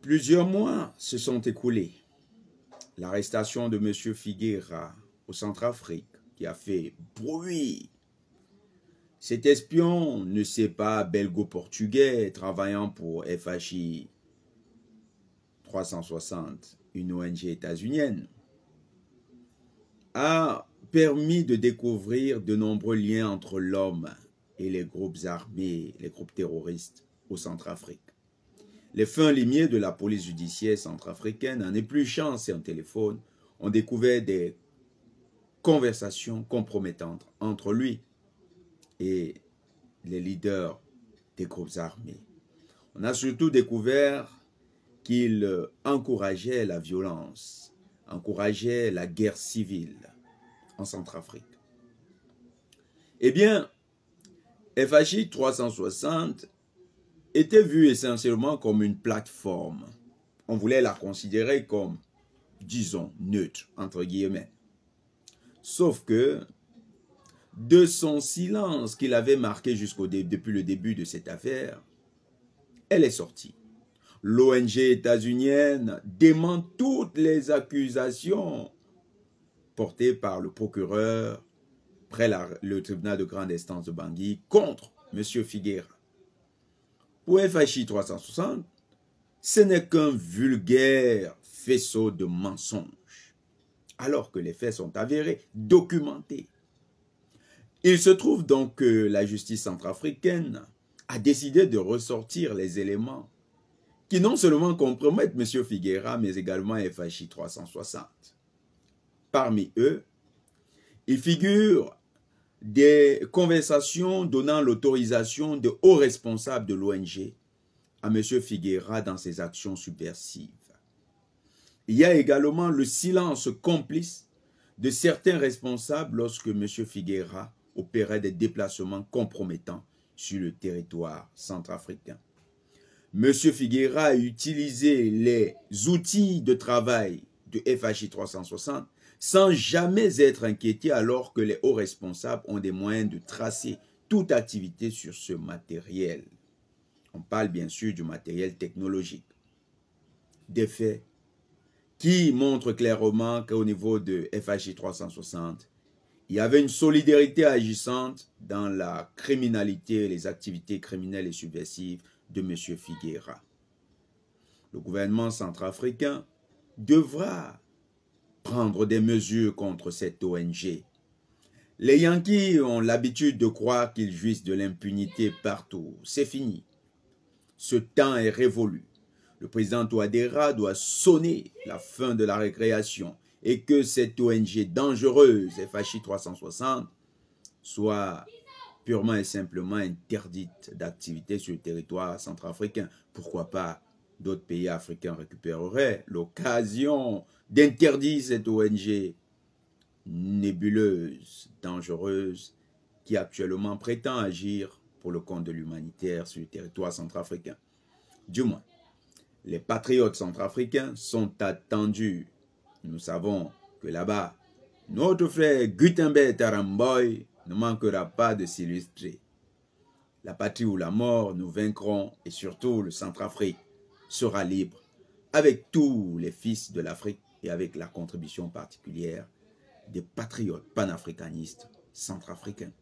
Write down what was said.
Plusieurs mois se sont écoulés. L'arrestation de M. Figueira au Centrafrique qui a fait bruit. Cet espion ne sait pas belgo-portugais travaillant pour FHI 360, une ONG états-unienne, a permis de découvrir de nombreux liens entre l'homme et les groupes armés, les groupes terroristes au Centrafrique. Les fins limiers de la police judiciaire centrafricaine, en épluchant un téléphone, ont découvert des conversations compromettantes entre lui et les leaders des groupes armés. On a surtout découvert qu'il encourageait la violence, encourageait la guerre civile en Centrafrique. Eh bien, FHI 360 était vu essentiellement comme une plateforme. On voulait la considérer comme, disons, neutre, entre guillemets. Sauf que, de son silence qu'il avait marqué depuis le début de cette affaire, elle est sortie. L'ONG états-unienne dément toutes les accusations portées par le procureur près le tribunal de grande instance de Bangui contre M. Figueira. Pour FHI 360, ce n'est qu'un vulgaire faisceau de mensonges, alors que les faits sont avérés, documentés. Il se trouve donc que la justice centrafricaine a décidé de ressortir les éléments qui non seulement compromettent M. Figueira, mais également FHI 360. Parmi eux, il figure des conversations donnant l'autorisation de hauts responsables de l'ONG à M. Figueira dans ses actions subversives. Il y a également le silence complice de certains responsables lorsque M. Figueira opérait des déplacements compromettants sur le territoire centrafricain. M. Figueira a utilisé les outils de travail de FHI 360 sans jamais être inquiété alors que les hauts responsables ont des moyens de tracer toute activité sur ce matériel. On parle bien sûr du matériel technologique. Des faits qui montrent clairement qu'au niveau de FHI 360, il y avait une solidarité agissante dans la criminalité, les activités criminelles et subversives de M. Figueira. Le gouvernement centrafricain devra prendre des mesures contre cette ONG. Les Yankees ont l'habitude de croire qu'ils jouissent de l'impunité partout. C'est fini. Ce temps est révolu. Le président Touadéra doit sonner la fin de la récréation et que cette ONG dangereuse, FHI 360, soit purement et simplement interdite d'activité sur le territoire centrafricain. Pourquoi pas d'autres pays africains récupéreraient l'occasion d'interdire cette ONG nébuleuse, dangereuse, qui actuellement prétend agir pour le compte de l'humanitaire sur le territoire centrafricain. Du moins, les patriotes centrafricains sont attendus. Nous savons que là-bas, notre frère Gutenberg Taramboy ne manquera pas de s'illustrer. La patrie ou la mort, nous vaincrons et surtout le Centrafrique sera libre avec tous les fils de l'Afrique et avec la contribution particulière des patriotes panafricanistes centrafricains.